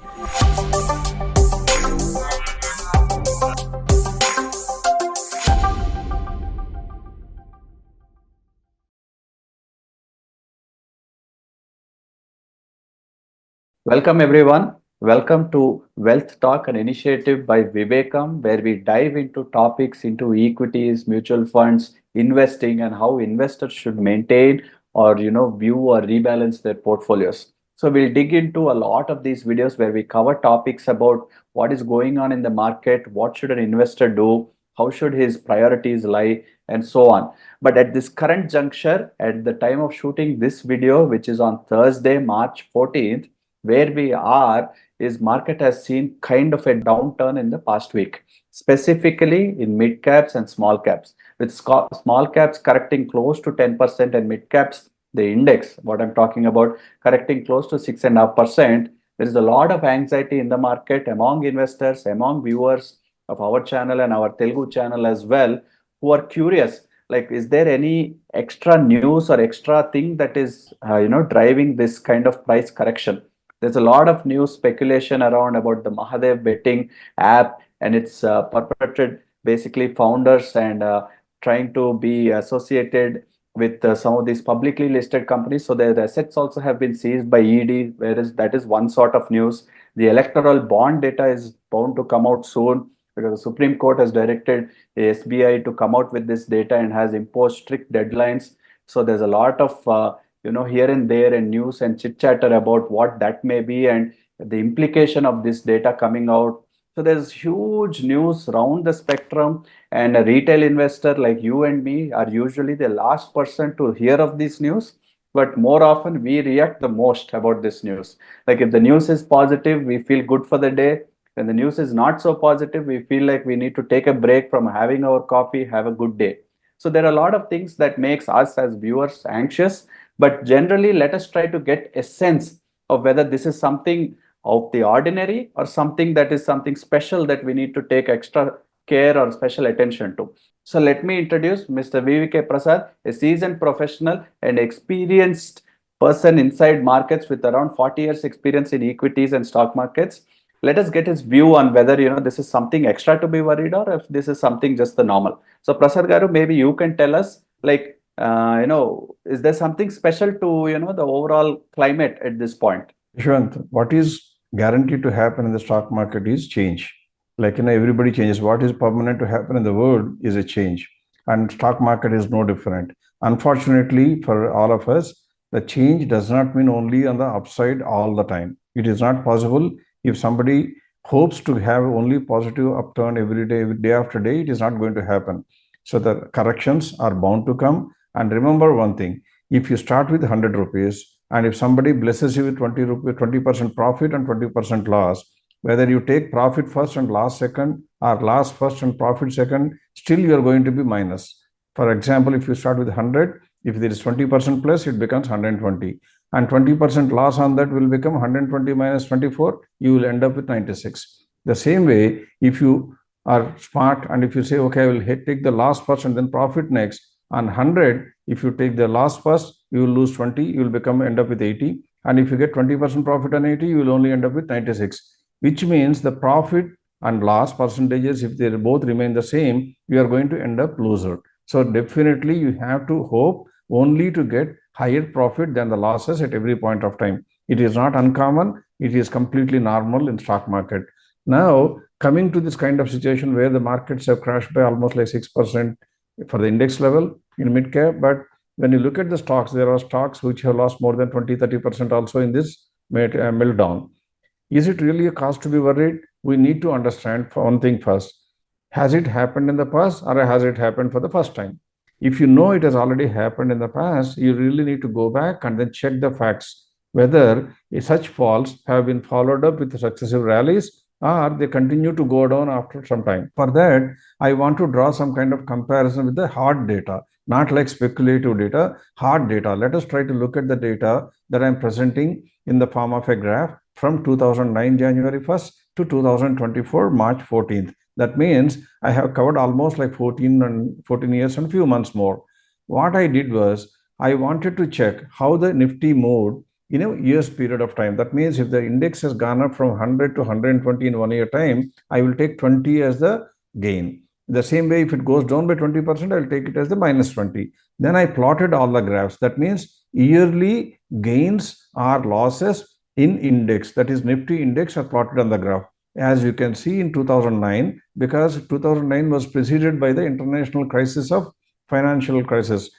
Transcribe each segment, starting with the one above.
Welcome everyone. Welcome to Wealth Talk, an initiative by Vivekam, where we dive into topics into equities, mutual funds, investing, and how investors should maintain or view or rebalance their portfolios. So we'll dig into a lot of these videos where we cover topics about what is going on in the market, what should an investor do, how should his priorities lie, and so on. But at this current juncture, at the time of shooting this video, which is on Thursday, March 14th, where we are is market has seen kind of a downturn in the past week, specifically in mid caps and small caps, with small caps correcting close to 10% and mid caps, the index, what I'm talking about, correcting close to 6.5%. There is a lot of anxiety in the market among investors, among viewers of our channel and our Telugu channel as well, who are curious, like, is there any extra news or extra thing that is driving this kind of price correction? There's a lot of news speculation around about the Mahadev betting app and its perpetrated basically founders and trying to be associated with some of these publicly listed companies. So their assets also have been seized by ED, whereas that is one sort of news. The electoral bond data is bound to come out soon because the Supreme Court has directed the SBI to come out with this data and has imposed strict deadlines. So there's a lot of here and there and news and chit chatter about what that may be and the implication of this data coming out. So there's huge news around the spectrum, and a retail investor like you and me are usually the last person to hear of this news, but more often we react the most about this news. Like, if the news is positive, we feel good for the day. When the news is not so positive, we feel like we need to take a break from having our coffee, have a good day. So there are a lot of things that makes us as viewers anxious, but generally, let us try to get a sense of whether this is something of the ordinary or something that is something special that we need to take extra care or special attention to. So let me introduce Mr. VVK Prasad, a seasoned professional and experienced person inside markets with around 40 years experience in equities and stock markets. Let us get his view on whether this is something extra to be worried or if this is something just the normal. So Prasad Garu, maybe you can tell us, like, is there something special to the overall climate at this point? Yashwant, what is guaranteed to happen in the stock market is change. Like, everybody changes. What is permanent to happen in the world is a change, and stock market is no different. Unfortunately for all of us, the change does not mean only on the upside all the time. It is not possible. If somebody hopes to have only positive upturn every day after day, it is not going to happen. So the corrections are bound to come. And remember one thing, if you start with 100 rupees and if somebody blesses you with 20 rupees, 20% profit and 20% loss, whether you take profit first and loss second or loss first and profit second, still you are going to be minus. For example, if you start with 100, if there is 20% plus, it becomes 120. And 20% loss on that will become 120 minus 24, you will end up with 96. The same way, if you are smart and if you say, okay, I will take the loss first and then profit next, on 100, if you take the loss first, you will lose 20, you will end up with 80. And if you get 20% profit on 80, you will only end up with 96, which means the profit and loss percentages, if they both remain the same, you are going to end up loser. So definitely you have to hope only to get higher profit than the losses at every point of time. It is not uncommon. It is completely normal in stock market. Now, coming to this kind of situation where the markets have crashed by almost like 6% for the index level in mid cap, but when you look at the stocks, there are stocks which have lost more than 20-30% also in this meltdown. Is it really a cause to be worried? We need to understand for one thing first. Has it happened in the past or has it happened for the first time? If you know it has already happened in the past, you really need to go back and then check the facts, whether such falls have been followed up with successive rallies or they continue to go down after some time. For that, I want to draw some kind of comparison with the hard data, not like speculative data, hard data. Let us try to look at the data that I'm presenting in the form of a graph from 2009 January 1st to 2024 March 14th. That means I have covered almost like 14 years and few months more. What I did was I wanted to check how the Nifty moved in a year's period of time. That means if the index has gone up from 100 to 120 in 1 year time, I will take 20 as the gain. The same way, if it goes down by 20%, I'll take it as the minus 20. Then I plotted all the graphs. That means yearly gains or losses in index, that is Nifty index, are plotted on the graph. As you can see in 2009, because 2009 was preceded by the international crisis of financial crisis,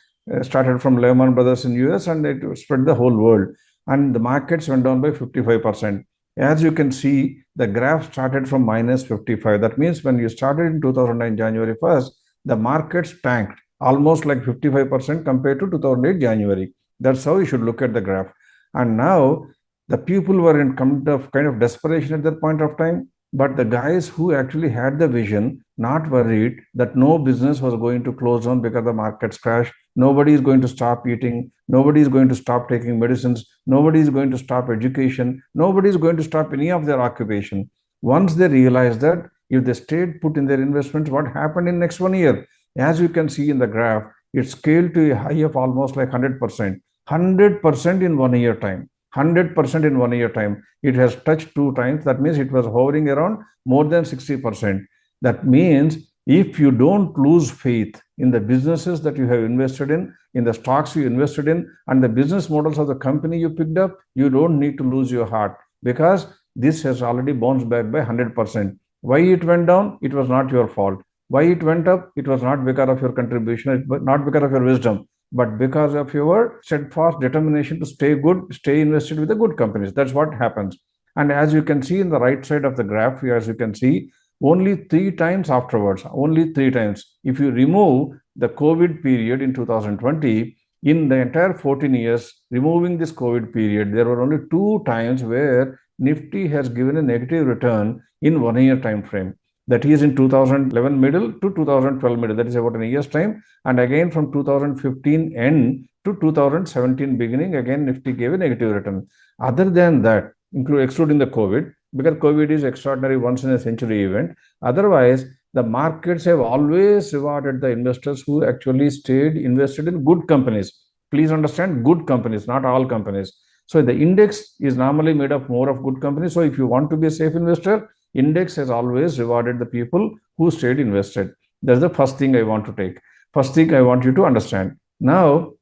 started from Lehman Brothers in US and it spread the whole world. And the markets went down by 55%. As you can see, the graph started from minus 55. That means when you started in 2009 January 1st, the markets tanked almost like 55% compared to 2008 January. That's how you should look at the graph. And now the people were in kind of desperation at that point of time. But the guys who actually had the vision, not worried that no business was going to close down because the markets crashed. Nobody is going to stop eating. Nobody is going to stop taking medicines. Nobody is going to stop education. Nobody is going to stop any of their occupation. Once they realized that if they stayed put in their investments, what happened in next 1 year? As you can see in the graph, it scaled to a high of almost like 100%. 100% in 1 year time. 100% in 1 year time. It has touched 2 times. That means it was hovering around more than 60%. That means if you don't lose faith in the businesses that you have invested in the stocks you invested in, and the business models of the company you picked up, you don't need to lose your heart, because this has already bounced back by 100%. Why it went down? It was not your fault. Why it went up? It was not because of your contribution, not because of your wisdom, but because of your steadfast determination to stay good, stay invested with the good companies. That's what happens. And as you can see in the right side of the graph, as you can see, only 3 times afterwards, only 3 times. If you remove the COVID period in 2020, in the entire 14 years, removing this COVID period, there were only 2 times where Nifty has given a negative return in 1 year time frame. That is in 2011 middle to 2012 middle. That is about a year's time. And again from 2015 end to 2017 beginning, again Nifty gave a negative return. Other than that, excluding the COVID, because COVID is extraordinary once in a century event. Otherwise, the markets have always rewarded the investors who actually stayed invested in good companies. Please understand, good companies, not all companies. So the index is normally made up more of good companies. So if you want to be a safe investor, index has always rewarded the people who stayed invested. That's the first thing I want to take. First thing I want you to understand. Now,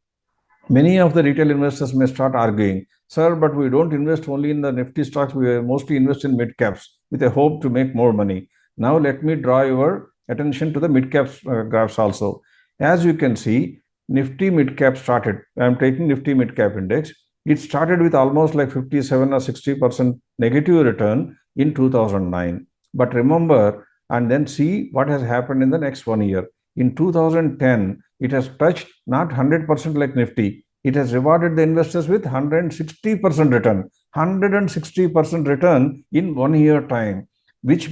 many of the retail investors may start arguing, sir, but we don't invest only in the Nifty stocks. We mostly invest in mid caps with a hope to make more money. Now, let me draw your attention to the mid caps graphs also. As you can see, Nifty mid cap started. I'm taking Nifty mid cap index. It started with almost like 57 or 60% negative return in 2009. But remember, and then see what has happened in the next 1 year. In 2010, it has touched not 100% like Nifty. It has rewarded the investors with 160% return. 160% return in 1 year time, which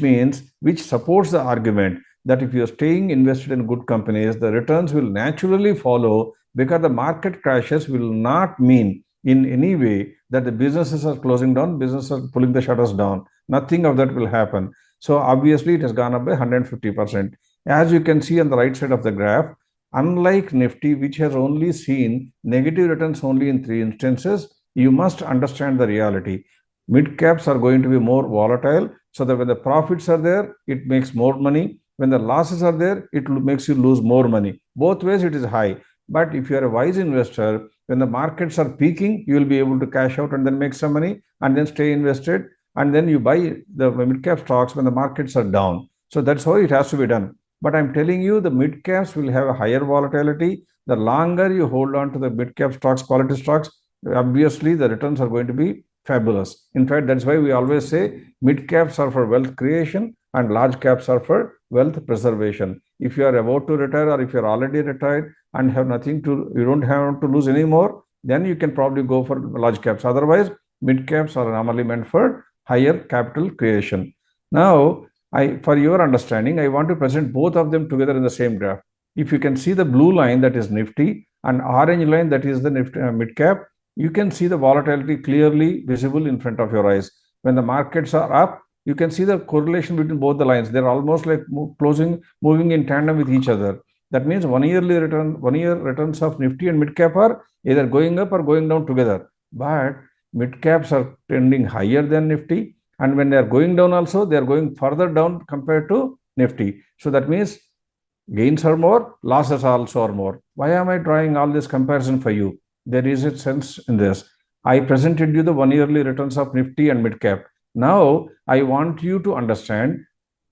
supports the argument that if you are staying invested in good companies, the returns will naturally follow, because the market crashes will not mean in any way that the businesses are closing down, businesses are pulling the shutters down. Nothing of that will happen. So obviously it has gone up by 150%. As you can see on the right side of the graph, unlike Nifty, which has only seen negative returns only in 3 instances, you must understand the reality. Mid caps are going to be more volatile, so that when the profits are there, it makes more money. When the losses are there, it makes you lose more money. Both ways it is high. But if you are a wise investor, when the markets are peaking, you will be able to cash out and then make some money and then stay invested. And then you buy the mid-cap stocks when the markets are down. So that's how it has to be done. But I'm telling you, the mid-caps will have a higher volatility. The longer you hold on to the mid-cap stocks, quality stocks, obviously the returns are going to be fabulous. In fact, that's why we always say mid-caps are for wealth creation and large caps are for wealth preservation. If you are about to retire, or if you're already retired and have nothing to, you don't have to lose anymore, then you can probably go for large caps. Otherwise, mid caps are normally meant for higher capital creation. Now, for your understanding, I want to present both of them together in the same graph. If you can see the blue line, that is Nifty, and orange line, that is the Nifty mid cap, you can see the volatility clearly visible in front of your eyes. When the markets are up, you can see the correlation between both the lines. They're almost like moving in tandem with each other. That means 1 year returns of Nifty and mid cap are either going up or going down together. But mid caps are trending higher than Nifty. And when they are going down also, they are going further down compared to Nifty. So that means gains are more, losses also are more. Why am I drawing all this comparison for you? There is a sense in this. I presented you the 1 yearly returns of Nifty and Midcap. Now I want you to understand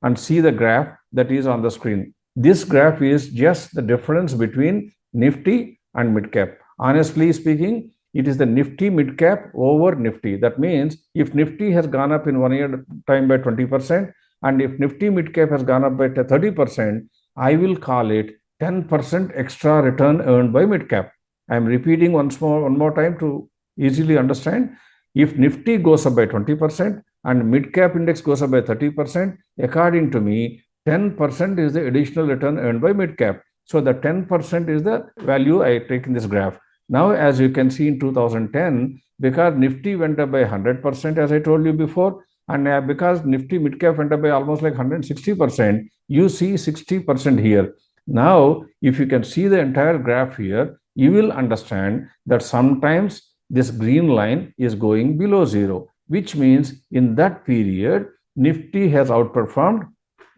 and see the graph that is on the screen. This graph is just the difference between Nifty and Midcap. Honestly speaking, it is the Nifty Midcap over Nifty. That means if Nifty has gone up in 1 year time by 20%, and if Nifty Midcap has gone up by 30%, I will call it 10% extra return earned by Midcap. I am repeating one more time to easily understand. If Nifty goes up by 20% and Midcap index goes up by 30%, according to me, 10% is the additional return earned by Midcap. So the 10% is the value I take in this graph. Now, as you can see in 2010, because Nifty went up by 100%, as I told you before, and because Nifty Midcap went up by almost like 160%, you see 60% here. Now, if you can see the entire graph here, you will understand that sometimes this green line is going below zero, which means in that period, Nifty has outperformed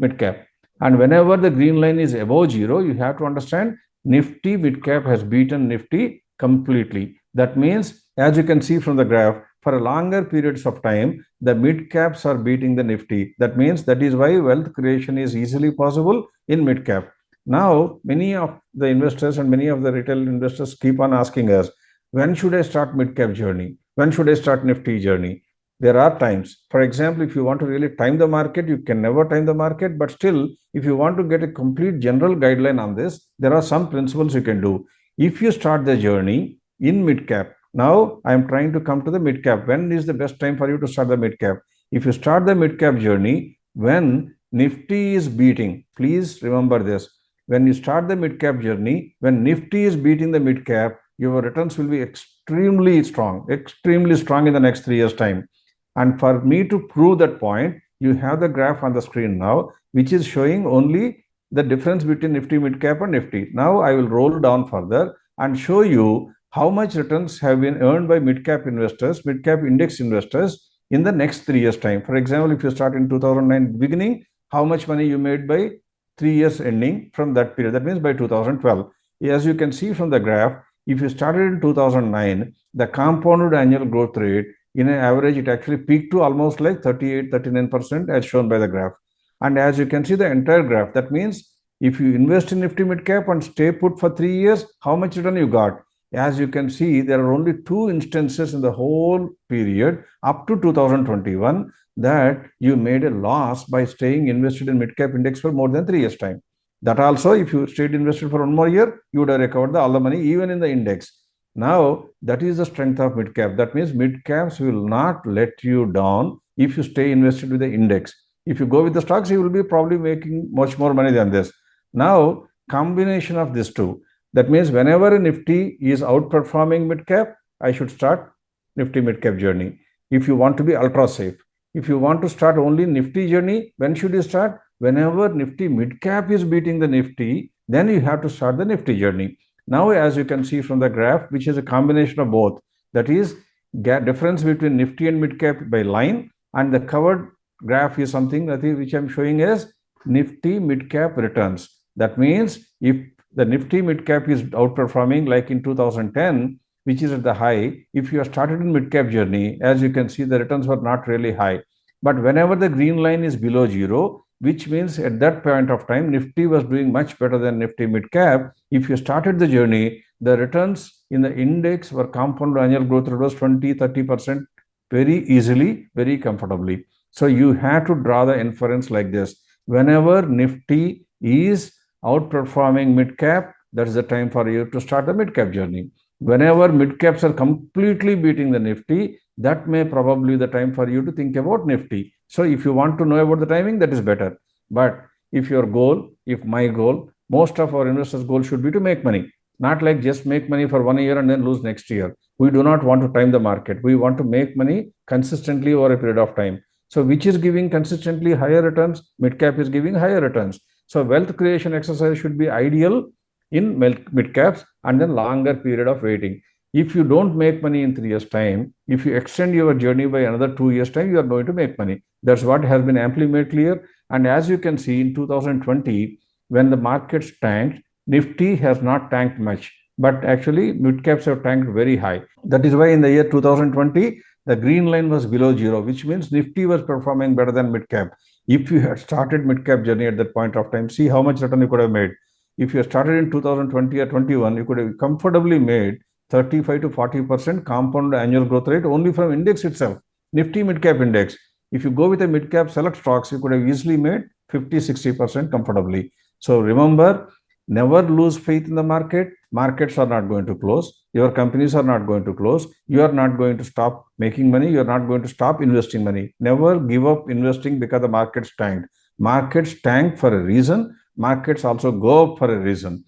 Midcap. And whenever the green line is above zero, you have to understand Nifty Midcap has beaten Nifty completely. That means, as you can see from the graph, for longer periods of time, the mid caps are beating the Nifty. That means that is why wealth creation is easily possible in mid cap. Now, many of the investors and many of the retail investors keep on asking us, when should I start mid cap journey? When should I start Nifty journey? There are times. For example, if you want to really time the market, you can never time the market. But still, if you want to get a complete general guideline on this, there are some principles you can do. If you start the journey in mid cap, now I am trying to come to the mid cap. When is the best time for you to start the mid cap? If you start the mid cap journey when Nifty is beating, please remember this. When you start the mid cap journey, when Nifty is beating the mid cap, your returns will be extremely strong in the next 3 years' time. And for me to prove that point, you have the graph on the screen now, which is showing only the difference between Nifty Midcap and Nifty. Now I will roll down further and show you how much returns have been earned by midcap investors, midcap index investors in the next 3 years' time. For example, if you start in 2009 beginning, how much money you made by 3 years ending from that period? That means by 2012. As you can see from the graph, if you started in 2009, the compounded annual growth rate in an average, it actually peaked to almost like 38, 39% as shown by the graph. And as you can see the entire graph, that means if you invest in Nifty Midcap and stay put for 3 years, how much return you got? As you can see, there are only 2 instances in the whole period up to 2021 that you made a loss by staying invested in midcap index for more than 3 years' time. That also, if you stayed invested for 1 more year, you would have recovered all the money even in the index. Now, that is the strength of midcap. That means midcaps will not let you down if you stay invested with the index. If you go with the stocks, you will be probably making much more money than this. Now, combination of these two. That means whenever a Nifty is outperforming midcap, I should start Nifty midcap journey. If you want to be ultra safe. If you want to start only Nifty journey, when should you start? Whenever Nifty midcap is beating the Nifty, then you have to start the Nifty journey. Now, as you can see from the graph, which is a combination of both, that is difference between Nifty and midcap by line, and the covered graph is something that is, which I'm showing as Nifty midcap returns. That means if the Nifty midcap is outperforming like in 2010, which is at the high, if you are started in midcap journey, as you can see, the returns were not really high. But whenever the green line is below zero, which means at that point of time, Nifty was doing much better than Nifty midcap. If you started the journey, the returns in the index were compound annual growth rate was 20, 30% very easily, very comfortably. So you have to draw the inference like this. Whenever Nifty is outperforming midcap, that's the time for you to start the midcap journey. Whenever midcaps are completely beating the Nifty, that may probably be the time for you to think about Nifty. So if you want to know about the timing, that is better. But if your goal, if my goal, most of our investors' goal should be to make money, not like just make money for 1 year and then lose next year. We do not want to time the market. We want to make money consistently over a period of time. So which is giving consistently higher returns? Midcap is giving higher returns. So wealth creation exercise should be ideal in midcaps and then longer period of waiting. If you don't make money in 3 years' time, if you extend your journey by another 2 years' time, you are going to make money. That's what has been amply made clear. And as you can see, in 2020, when the markets tanked, Nifty has not tanked much, but actually midcaps have tanked very high. That is why in the year 2020, the green line was below zero, which means Nifty was performing better than midcap. If you had started midcap journey at that point of time, see how much return you could have made. If you started in 2020 or 21, you could have comfortably made 35 to 40% compound annual growth rate only from index itself, Nifty midcap index. If you go with a midcap select stocks, you could have easily made 50-60% comfortably. So remember, never lose faith in the market. Markets are not going to close. Your companies are not going to close. You are not going to stop making money. You are not going to stop investing money. Never give up investing because the markets tanked. Markets tank for a reason. Markets also go up for a reason.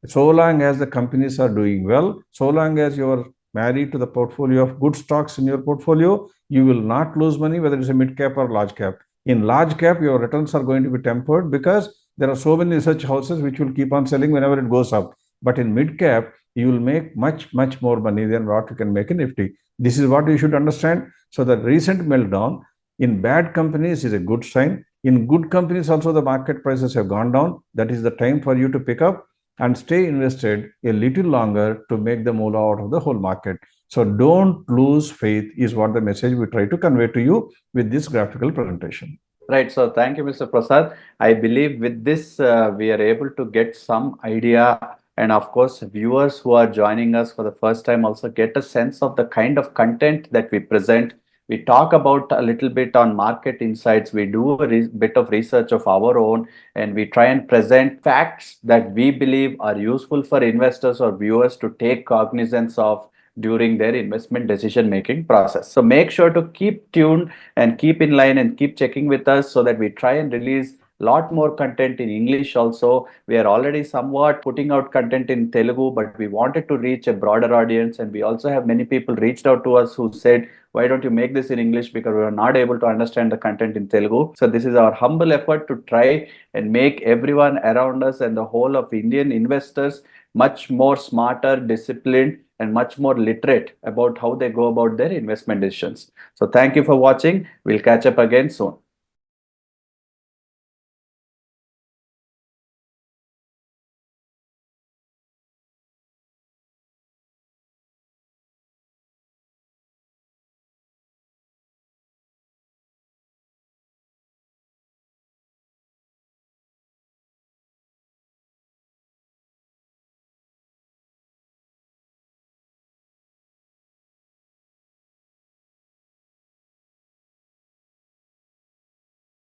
So long as the companies are doing well, so long as you are married to the portfolio of good stocks in your portfolio, you will not lose money, whether it's a mid cap or large cap. In large cap, your returns are going to be tempered because there are so many research houses which will keep on selling whenever it goes up. But in mid cap, you will make much more money than what you can make in Nifty. This is what you should understand. So the recent meltdown in bad companies is a good sign. In good companies also, the market prices have gone down. That is the time for you to pick up and stay invested a little longer to make the moolah out of the whole market. So don't lose faith is what the message we try to convey to you with this graphical presentation. Right. So thank you, Mr. Prasad. I believe with this, we are able to get some idea. And of course, viewers who are joining us for the first time also get a sense of the kind of content that we present. We talk about a little bit on market insights. We do a bit of research of our own, and we try and present facts that we believe are useful for investors or viewers to take cognizance of during their investment decision making process. So make sure to keep tuned and keep in line and keep checking with us so that we try and release lot more content in English also. We are already somewhat putting out content in Telugu, but we wanted to reach a broader audience, and we also have many people reached out to us who said, why don't you make this in English, because we are not able to understand the content in Telugu. So this is our humble effort to try and make everyone around us and the whole of Indian investors much more smarter, disciplined, and much more literate about how they go about their investment decisions. So thank you for watching. We'll catch up again soon.